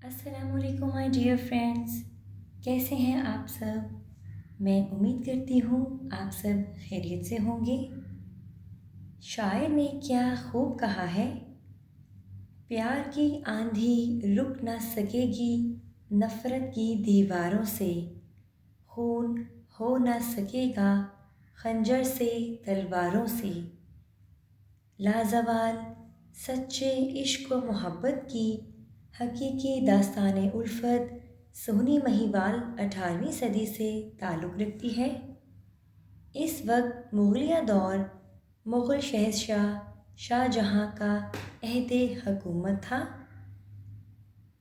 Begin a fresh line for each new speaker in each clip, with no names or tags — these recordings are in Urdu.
السلام علیکم مائی ڈیئر فرینڈس، کیسے ہیں آپ سب؟ میں امید کرتی ہوں آپ سب خیریت سے ہوں گے۔ شاعر نے کیا خوب کہا ہے، پیار کی آندھی رک نہ سکے گی نفرت کی دیواروں سے، خون ہو نہ سکے گا خنجر سے تلواروں سے، لازوال سچے عشق و محبت کی حقیقی داستان الفت سونی مہیوال 18ویں صدی سے تعلق رکھتی ہے۔ اس وقت مغلیہ دور مغل شہنشاہ شاہ جہاں کا عہد حکومت تھا۔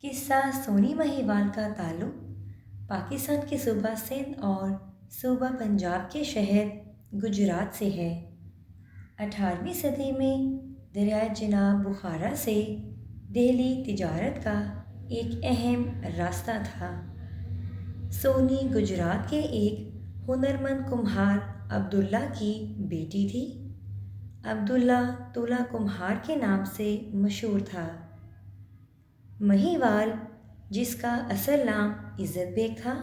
قصہ سونی مہیوال کا تعلق پاکستان کے صوبہ سندھ اور صوبہ پنجاب کے شہر گجرات سے ہے۔ 18ویں صدی میں دریائے چناب بخارا سے دہلی تجارت کا ایک اہم راستہ تھا۔ سونی گجرات کے ایک ہنرمند کمہار عبداللہ کی بیٹی تھی۔ عبداللہ تولہ کمہار کے نام سے مشہور تھا۔ مہیوال، جس کا اصل نام عزت بیگ تھا،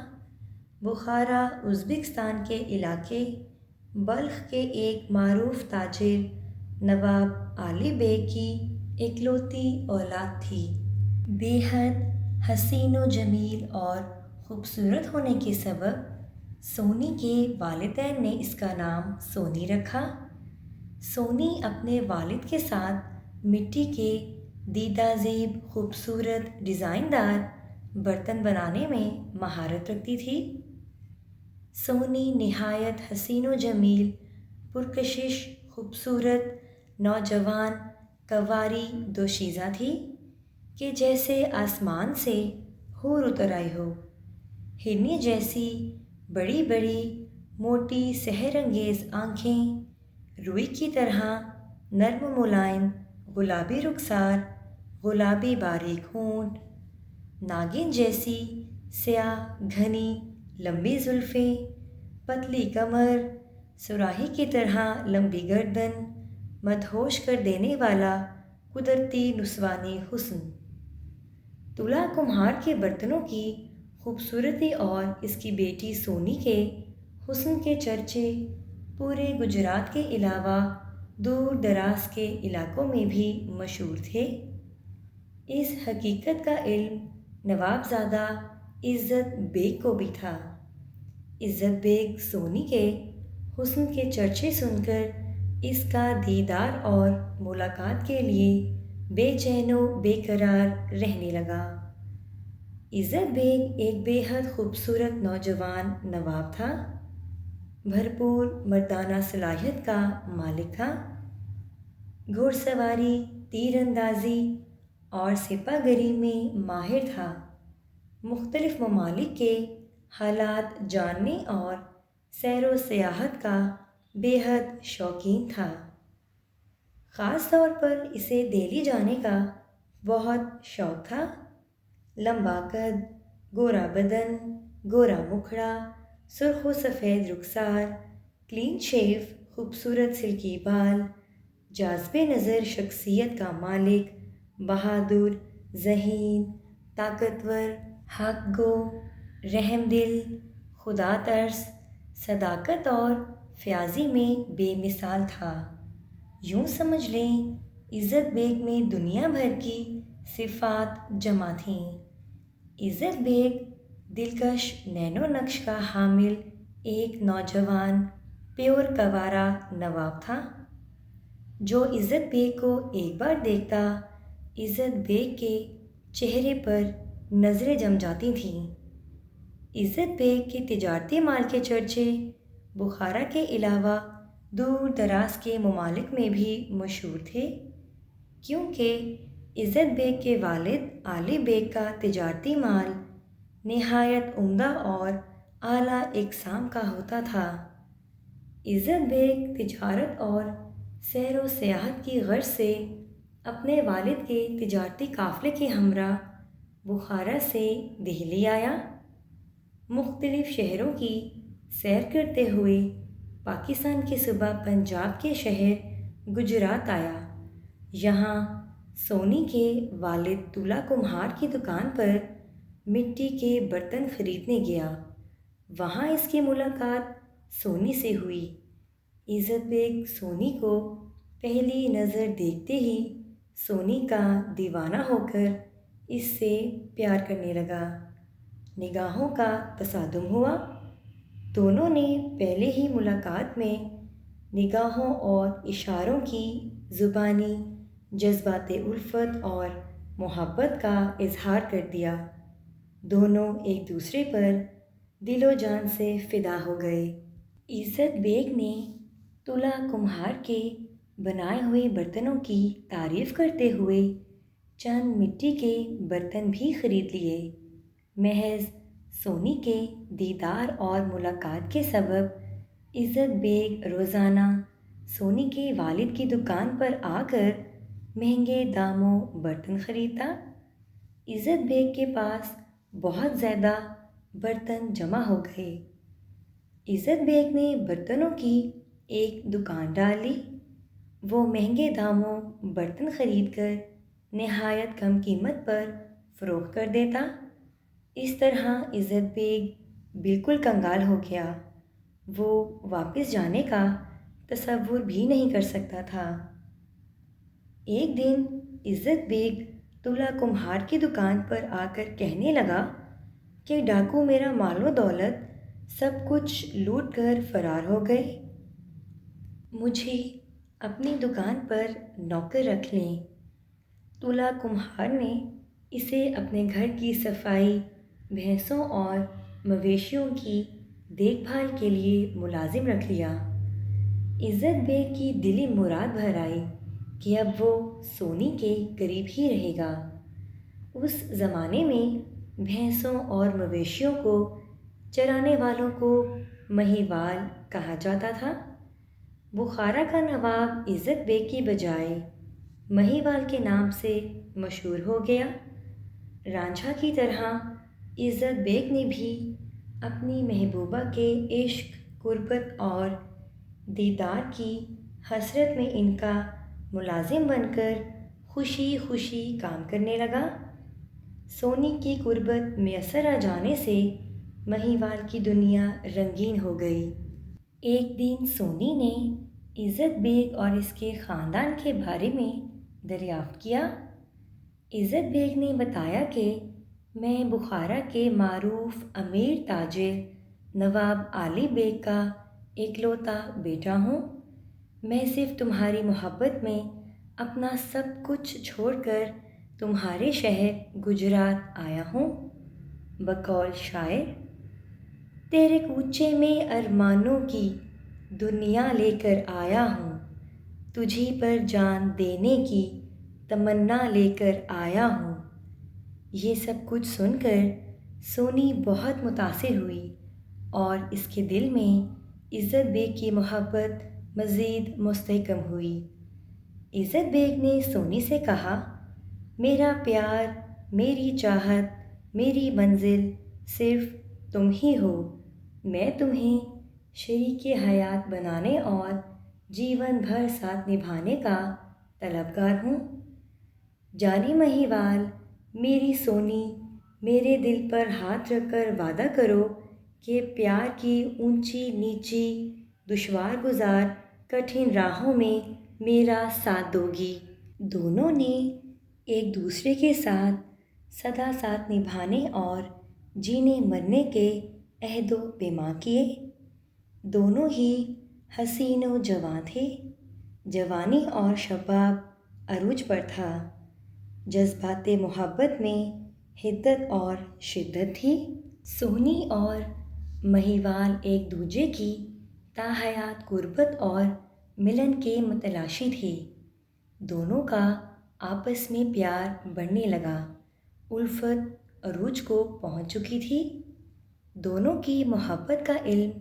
بخارا ازبکستان کے علاقے بلخ کے ایک معروف تاجر نواب علی بیگ کی اکلوتی اولاد تھی۔ بے حد حسین و جمیل اور خوبصورت ہونے کے سبب سونی کے والدین نے اس کا نام سونی رکھا۔ سونی اپنے والد کے ساتھ مٹی کے دیدہ زیب خوبصورت ڈیزائن دار برتن بنانے میں مہارت رکھتی تھی۔ سونی نہایت حسین و جمیل، پرکشش، خوبصورت نوجوان کنواری دوشیزہ تھی کہ جیسے آسمان سے حور اتر آئی ہو۔ ہرنی جیسی بڑی بڑی موٹی سحر انگیز آنکھیں، روئی کی طرح نرم و ملائم گلابی رخسار، گلابی باریک ہونٹ، ناگن جیسی سیاہ گھنی لمبی زلفیں، پتلی کمر، صراحی کی طرح لمبی گردن، مدہوش کر دینے والا قدرتی نسوانی حسن۔ تولہ کمہار کے برتنوں کی خوبصورتی اور اس کی بیٹی سونی کے حسن کے چرچے پورے گجرات کے علاوہ دور دراز کے علاقوں میں بھی مشہور تھے۔ اس حقیقت کا علم نوابزادہ عزت بیگ کو بھی تھا۔ عزت بیگ سونی کے حسن کے چرچے سن کر اس کا دیدار اور ملاقات کے لیے بے چین و بے قرار رہنے لگا۔ عزت بیگ ایک بے حد خوبصورت نوجوان نواب تھا، بھرپور مردانہ صلاحیت کا مالک تھا۔ گھوڑ سواری، تیر اندازی اور سپہ گری میں ماہر تھا۔ مختلف ممالک کے حالات جاننے اور سیر و سیاحت کا بے حد شوقین تھا۔ خاص طور پر اسے دہلی جانے کا بہت شوق تھا۔ لمبا قد، گورا بدن، گورا مکھڑا، سرخ و سفید رخسار، کلین شیو، خوبصورت سلکی بال، جاذب نظر شخصیت کا مالک، بہادر، ذہین، طاقتور، حق گو، رحم دل، خدا ترس، صداقت اور فیاضی میں بے مثال تھا۔ یوں سمجھ لیں عزت بیگ میں دنیا بھر کی صفات جمع تھیں۔ عزت بیگ دلکش نین و نقش کا حامل ایک نوجوان پیور کنوارا نواب تھا۔ جو عزت بیگ کو ایک بار دیکھتا، عزت بیگ کے چہرے پر نظریں جم جاتی تھیں۔ عزت بیگ کے تجارتی مال کے چرچے بخارا کے علاوہ دور دراز کے ممالک میں بھی مشہور تھے، کیونکہ عزت بیگ کے والد علی بیگ کا تجارتی مال نہایت عمدہ اور اعلیٰ اقسام کا ہوتا تھا۔ عزت بیگ تجارت اور سیر و سیاحت کی غرض سے اپنے والد کے تجارتی قافلے کے ہمراہ بخارا سے دہلی آیا۔ مختلف شہروں کی سیر کرتے ہوئے پاکستان کے صوبہ پنجاب کے شہر گجرات آیا۔ یہاں سونی کے والد تُلا کمہار کی دکان پر مٹی کے برتن خریدنے گیا۔ وہاں اس کی ملاقات سونی سے ہوئی۔ عزت بیگ سونی کو پہلی نظر دیکھتے ہی سونی کا دیوانہ ہو کر اس سے پیار کرنے لگا۔ نگاہوں کا تصادم ہوا۔ دونوں نے پہلے ہی ملاقات میں نگاہوں اور اشاروں کی زبانی جذبات الفت اور محبت کا اظہار کر دیا۔ دونوں ایک دوسرے پر دل و جان سے فدا ہو گئے۔ عزت بیگ نے تُلا کمہار کے بنائے ہوئے برتنوں کی تعریف کرتے ہوئے چند مٹی کے برتن بھی خرید لیے۔ محض سونی کے دیدار اور ملاقات کے سبب عزت بیگ روزانہ سونی کے والد کی دکان پر آ کر مہنگے داموں برتن خریدتا۔ عزت بیگ کے پاس بہت زیادہ برتن جمع ہو گئے۔ عزت بیگ نے برتنوں کی ایک دکان ڈالی۔ وہ مہنگے داموں برتن خرید کر نہایت کم قیمت پر فروخت کر دیتا۔ اس طرح عزت بیگ بالکل کنگال ہو گیا۔ وہ واپس جانے کا تصور بھی نہیں کر سکتا تھا۔ ایک دن عزت بیگ تُلا کمہار کی دکان پر آ کر کہنے لگا کہ ڈاکو میرا مال و دولت سب کچھ لوٹ کر فرار ہو گئے۔ مجھے اپنی دکان پر نوکر رکھ لیں۔ تُلا کمہار نے اسے اپنے گھر کی صفائی، بھینسوں اور مویشیوں کی دیکھ بھال کے لیے ملازم رکھ لیا۔ عزت بیگ کی دلی مراد بھر آئی کہ اب وہ سونی کے قریب ہی رہے گا۔ اس زمانے میں بھینسوں اور مویشیوں کو چرانے والوں کو مہیوال کہا جاتا تھا۔ بخارا کا نواب عزت بیگ کی بجائے مہیوال کے نام سے مشہور ہو گیا۔ رانجھا کی طرح عزت بیگ نے بھی اپنی محبوبہ کے عشق، قربت اور دیدار کی حسرت میں ان کا ملازم بن کر خوشی خوشی کام کرنے لگا۔ سونی کی قربت میسر آ جانے سے مہیوال کی دنیا رنگین ہو گئی۔ ایک دن سونی نے عزت بیگ اور اس کے خاندان کے بارے میں دریافت کیا۔ عزت بیگ نے بتایا کہ میں بخارا کے معروف امیر تاجر نواب علی بیگ کا اکلوتا بیٹا ہوں۔ میں صرف تمہاری محبت میں اپنا سب کچھ چھوڑ کر تمہارے شہر گجرات آیا ہوں۔ بقول شاعر: تیرے کوچے میں ارمانوں کی دنیا لے کر آیا ہوں، تجھی پر جان دینے کی تمنا لے کر آیا ہوں۔ یہ سب کچھ سن کر سونی بہت متاثر ہوئی اور اس کے دل میں عزت بیگ کی محبت مزید مستحکم ہوئی۔ عزت بیگ نے سونی سے کہا، میرا پیار، میری چاہت، میری منزل صرف تم ہی ہو۔ میں تمہیں شریک حیات بنانے اور جیون بھر ساتھ نبھانے کا طلبگار ہوں۔ جانی مہیوال، میری سونی، میرے دل پر ہاتھ رکھ کر وعدہ کرو کہ پیار کی اونچی نیچی، دشوار گزار، کٹھن راہوں میں میرا ساتھ دو گی۔ دونوں نے ایک دوسرے کے ساتھ سدا ساتھ نبھانے اور جینے مرنے کے عہد و پیمان کیے۔ دونوں ہی حسین و جواں تھے۔ جوانی اور شباب عروج پر تھا۔ جذبات محبت میں حدت اور شدت تھی۔ سونی اور مہیوال ایک دوجے کی تاحیات قربت اور ملن کے متلاشی تھے۔ دونوں کا آپس میں پیار بڑھنے لگا۔ الفت عروج کو پہنچ چکی تھی۔ دونوں کی محبت کا علم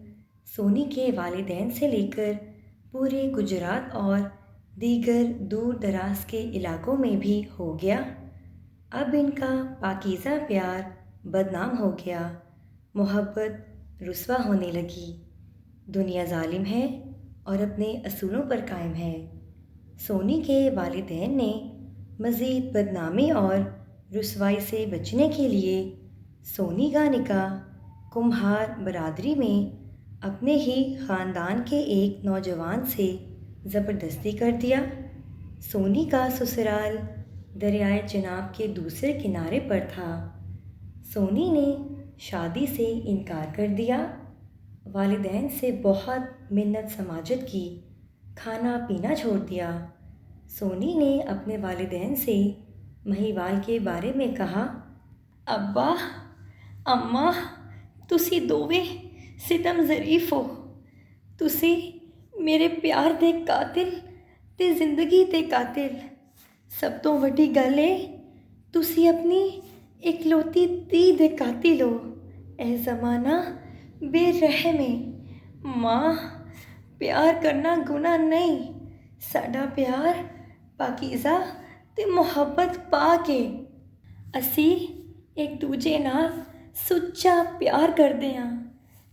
سونی کے والدین سے لے کر پورے گجرات اور دیگر دور دراز کے علاقوں میں بھی ہو گیا۔ اب ان کا پاکیزہ پیار بدنام ہو گیا۔ محبت رسوا ہونے لگی۔ دنیا ظالم ہے اور اپنے اصولوں پر قائم ہے۔ سونی کے والدین نے مزید بدنامی اور رسوائی سے بچنے کے لیے سونی کا نکاح کمہار برادری میں اپنے ہی خاندان کے ایک نوجوان سے زبردستی کر دیا۔ سونی کا سسرال دریائے چناب کے دوسرے کنارے پر تھا۔ سونی نے شادی سے انکار کر دیا، والدین سے بہت منت سماجت کی، کھانا پینا چھوڑ دیا۔ سونی نے اپنے والدین سے مہیوال کے بارے میں کہا، ابا اماں تسی دوویں ستم ظریف ہو، تسی میرے پیار دے قاتل تے زندگی دے قاتل۔ سب تو وڈی گل ہے تسی اپنی اکلوتی دھی دے قاتل ہو۔ اے زمانہ بے رحم ہے۔ ماں پیار کرنا گناہ نہیں، ساڈا پیار پاکیزہ تے محبت پاک ہے۔ اسی ایک دوجے نال سچا پیار کردے ہاں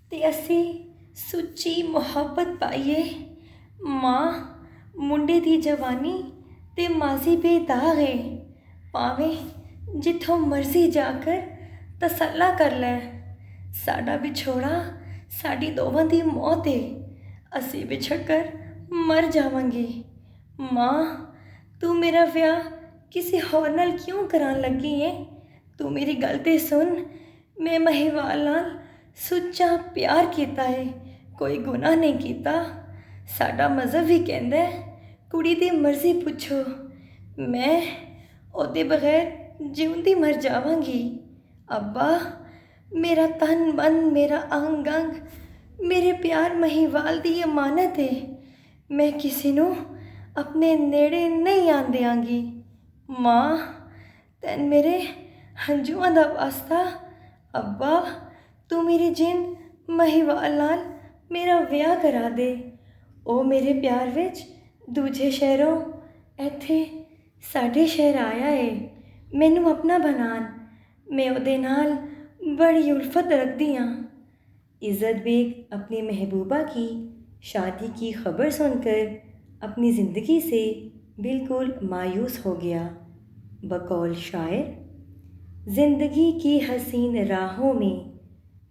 تے اسی سچی محبت پائیے۔ ماں منڈے دی جوانی تے ماضی بے داغ ہے، پاویں جتھوں مرضی جا کر تسلا کر لے۔ ساڈا بچھوڑا ساڈی دوواں دی موت ہے، اسی بچھڑ کر مر جاواں گے۔ ماں تو میرا ویاہ کسی ہور نال کیوں کران لگی ہے؟ تو میری گل تے سن، میں مہیوال نال سچا پیار کیتا ہے، کوئی گناہ نہیں کیتا۔ ساڈا مذہب بھی کہندا ہے کڑی دی مرضی پچھو، میں اودے بغیر جیوندی مر جاواں گی۔ ابا میرا تن من میرا انگ انگ میرے پیار مہیوال دی امانت ہے، میں کسی نو اپنے نیڑے نہیں آن دیاں گی۔ ماں تین میرے ہنجواں دا واسطہ، ابا تو میری جن مہیوال نال میرا ویاہ کرا دے۔ او میرے پیار وچ دوجے شہروں ایتھے ساڈے شہر آیا ہے، مینوں اپنا بنان، میں اودے نال بڑی الفت رکھدی ہاں۔ عزت بیگ اپنی محبوبہ کی شادی کی خبر سن کر اپنی زندگی سے بالکل مایوس ہو گیا۔ بقول شاعر، زندگی کی حسین راہوں میں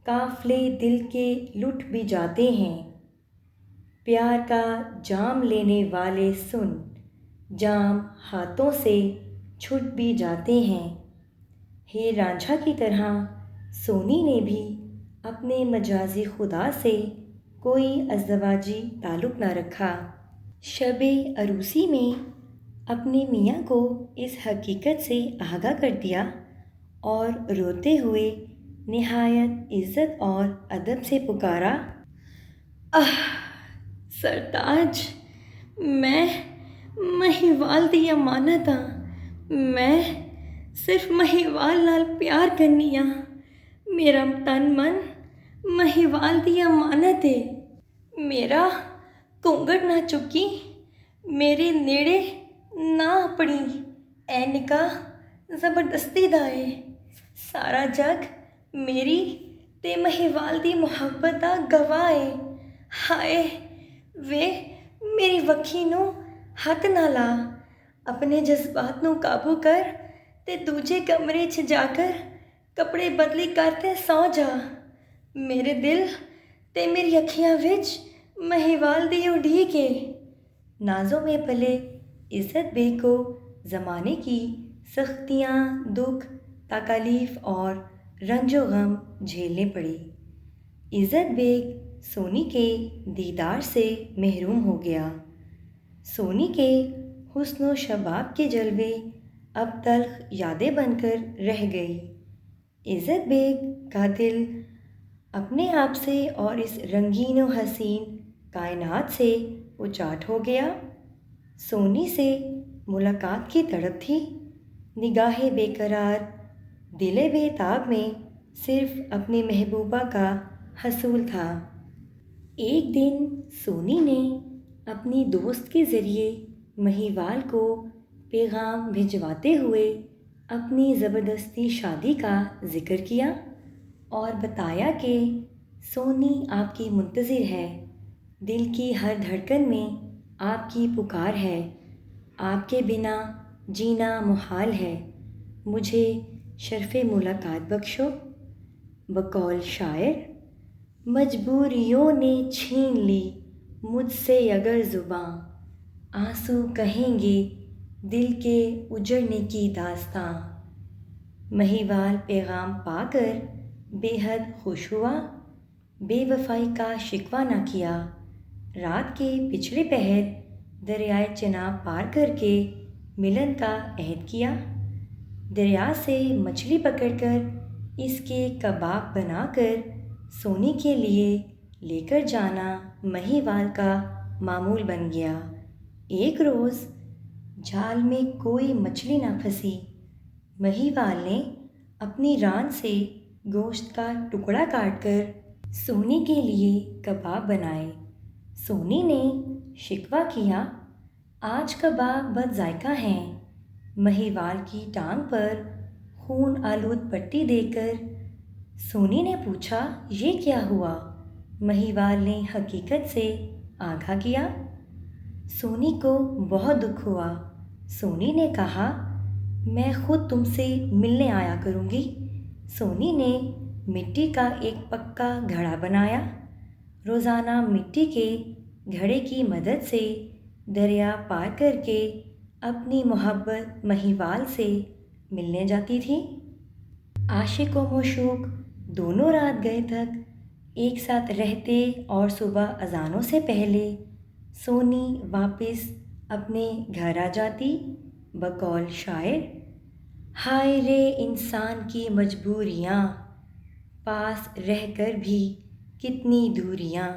قافلے دل کے لٹ بھی جاتے ہیں، پیار کا جام لینے والے سن، جام ہاتھوں سے چھٹ بھی جاتے ہیں۔ ہیر رانجھا کی طرح سونی نے بھی اپنے مجازی خدا سے کوئی ازدواجی تعلق نہ رکھا۔ شب عروسی میں اپنے میاں کو اس حقیقت سے آگاہ کر دیا اور روتے ہوئے نہایت عزت اور ادب سے پکارا، سرتاج میں مہیوال دی امانت ہاں، میں صرف مہیوال نال پیار کرنی ہاں، میرا تن من مہیوال دی امانت ہے۔ میرا گھونگھٹ نہ چکی، میرے نیڑے نہ اپڑی، اے نکاح زبردستی دا ہے۔ سارا جگ میری تے مہیوال دی محبت دا گواہ ہے۔ ہائے وے میری وکھی نو ہاتھ نہ لا، اپنے جذبات نو قابو کر تے دوجے کمرے چ جا کر کپڑے بدلی کر تے سو جا۔ میرے دل تے میری اکھیاں وچ مہیوال دی اڈیک ہے۔ نازوں میں پلے عزت بیگ کو زمانے کی سختیاں، دکھ، تکالیف اور رنج و غم جھیلنے پڑے۔ عزت بیگ سونی کے دیدار سے محروم ہو گیا۔ سونی کے حسن و شباب کے جلوے اب تلخ یادیں بن کر رہ گئی۔ عزت بیگ کا دل اپنے آپ سے اور اس رنگین و حسین کائنات سے اچاٹ ہو گیا۔ سونی سے ملاقات کی تڑپ تھی، نگاہ بے قرار، دل بے تاب میں صرف اپنی محبوبہ کا حصول تھا۔ ایک دن سونی نے اپنی دوست کے ذریعے مہیوال کو پیغام بھجواتے ہوئے اپنی زبردستی شادی کا ذکر کیا اور بتایا کہ سونی آپ کی منتظر ہے، دل کی ہر دھڑکن میں آپ کی پکار ہے، آپ کے بنا جینا محال ہے، مجھے شرف ملاقات بخشو۔ بقول شاعر: مجبوریوں نے چھین لی مجھ سے اگر زباں، آنسو کہیں گے دل کے اجڑنے کی داستاں۔ مہیوال پیغام پا کر بے حد خوش ہوا، بے وفائی کا شکوہ نہ کیا۔ رات کے پچھلے پہر دریائے چناب پار کر کے ملن کا عہد کیا۔ دریا سے مچھلی پکڑ کر اس کے کباب بنا کر سونی کے لیے لے کر جانا مہیوال کا معمول بن گیا۔ ایک روز جال میں کوئی مچھلی نہ پھنسی۔ مہیوال نے اپنی ران سے گوشت کا ٹکڑا کاٹ کر سونی کے لیے کباب بنائے۔ سونی نے شکوہ کیا، آج کباب بد ذائقہ ہیں۔ مہیوال کی ٹانگ پر خون آلود پٹی دیکھ کر سونی نے پوچھا، یہ کیا ہوا؟ مہیوال نے حقیقت سے آگاہ کیا۔ سونی کو بہت دکھ ہوا۔ سونی نے کہا، میں خود تم سے ملنے آیا کروں گی۔ سونی نے مٹی کا ایک پکا گھڑا بنایا۔ روزانہ مٹی کے گھڑے کی مدد سے دریا پار کر کے اپنی محبت مہیوال سے ملنے جاتی تھی۔ عاشق و معشوق دونوں رات گئے تک ایک ساتھ رہتے اور صبح اذانوں سے پہلے سونی واپس اپنے گھر آ جاتی۔ بقول شاعر: ہائے رے انسان کی مجبوریاں، پاس رہ کر بھی کتنی دوریاں۔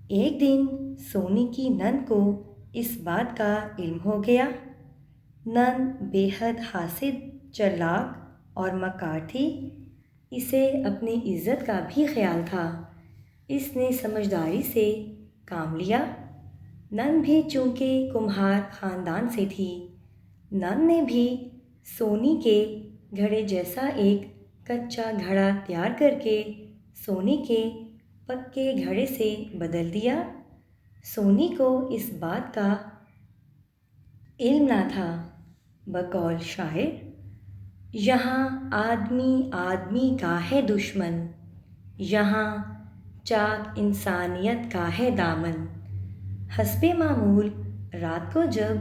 ایک دن سونی کی نند کو اس بات کا علم ہو گیا۔ نند بے حد حاسد، چالاک اور مکار تھی۔ اسے اپنی عزت کا بھی خیال تھا۔ اس نے سمجھداری سے کام لیا۔ نند بھی چونکہ کمہار خاندان سے تھی، نند نے بھی سونی کے گھڑے جیسا ایک کچا گھڑا تیار کر کے سونی کے پکے گھڑے سے بدل دیا۔ سونی کو اس بات کا علم نہ تھا۔ بقول شاعر: یہاں آدمی آدمی کا ہے دشمن، یہاں چاک انسانیت کا ہے دامن۔ حسب معمول رات کو جب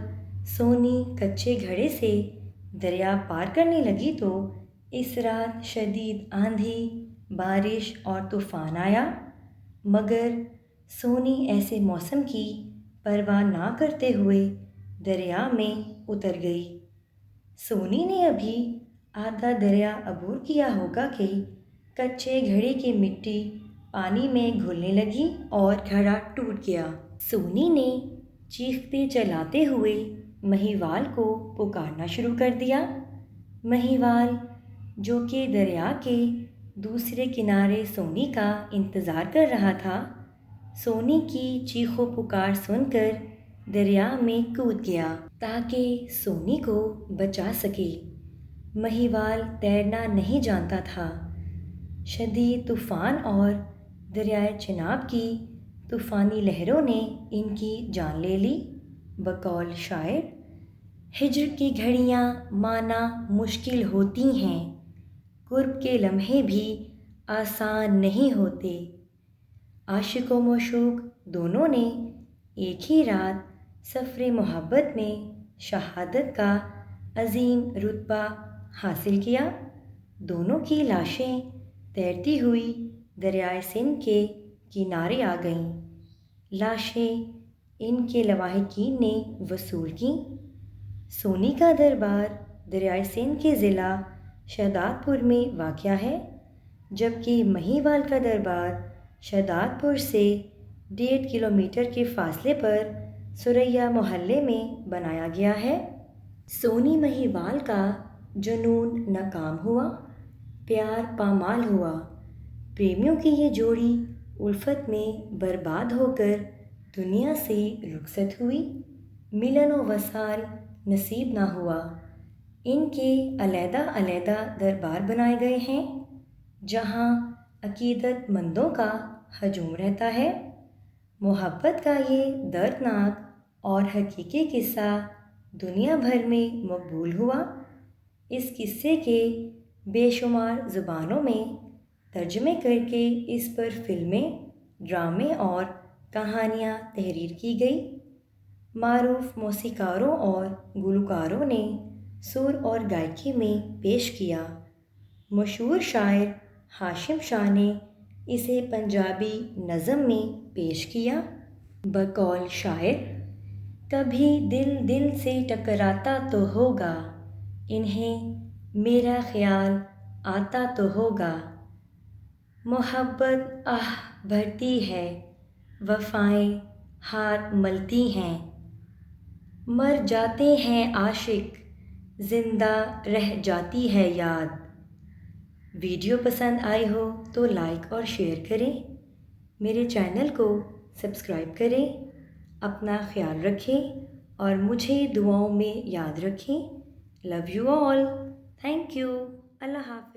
سونی کچے گھڑے سے دریا پار کرنے لگی تو اس رات شدید آندھی، بارش اور طوفان آیا، مگر سونی ایسے موسم کی پرواہ نہ کرتے ہوئے دریا میں اتر گئی۔ سونی نے ابھی آدھا دریا عبور کیا ہوگا کہ کچے گھڑے کی مٹی پانی میں گھلنے لگی اور گھڑا ٹوٹ گیا۔ سونی نے چیختے چلاتے ہوئے مہیوال کو پکارنا شروع کر دیا۔ مہیوال جو کہ دریا کے دوسرے کنارے سونی کا انتظار کر رہا تھا، سونی کی چیخ و پکار سن کر دریا میں کود گیا تاکہ سونی کو بچا سکے۔ مہیوال تیرنا نہیں جانتا تھا۔ شدید طوفان اور دریائے چناب کی طوفانی لہروں نے ان کی جان لے لی۔ بقول شاعر: ہجر کی گھڑیاں مانا مشکل ہوتی ہیں، قرب کے لمحے بھی آسان نہیں ہوتے۔ عاشق و معشوق دونوں نے ایک ہی رات سفر محبت میں شہادت کا عظیم رتبہ حاصل کیا۔ دونوں کی لاشیں تیرتی ہوئی دریائے سندھ کے کنارے آ گئیں۔ لاشیں ان کے لواحقین نے وصول کیں۔ سونی کا دربار دریائے سندھ کے ضلع شہداد پور میں واقع ہے، جبکہ مہیوال کا دربار شہداد پور سے 1.5 کلومیٹر کے فاصلے پر سریا محلے میں بنایا گیا ہے۔ سونی مہیوال کا جنون ناکام ہوا، پیار پامال ہوا۔ پریمیوں کی یہ جوڑی الفت میں برباد ہو کر دنیا سے رخصت ہوئی۔ ملن و وصال نصیب نہ ہوا۔ ان کے علیحدہ علیحدہ دربار بنائے گئے ہیں، جہاں عقیدت مندوں کا ہجوم رہتا ہے۔ محبت کا یہ دردناک اور حقیقی قصہ دنیا بھر میں مقبول ہوا۔ اس قصے کے بے شمار زبانوں میں ترجمے کر کے اس پر فلمیں، ڈرامے اور کہانیاں تحریر کی گئی۔ معروف موسیقاروں اور گلوکاروں نے سر اور گائیکی میں پیش کیا۔ مشہور شاعر ہاشم شاہ نے اسے پنجابی نظم میں پیش کیا۔ بقول شاعر: کبھی دل دل سے ٹکراتا تو ہوگا، انہیں میرا خیال آتا تو ہوگا۔ محبت آہ بھرتی ہے، وفائیں ہاتھ ملتی ہیں، مر جاتے ہیں عاشق، زندہ رہ جاتی ہے یاد۔ ویڈیو پسند آئی ہو تو لائک اور شیئر کریں، میرے چینل کو سبسکرائب کریں، اپنا خیال رکھیں اور مجھے دعاؤں میں یاد رکھیں۔ Love you all, thank you, اللہ حافظ۔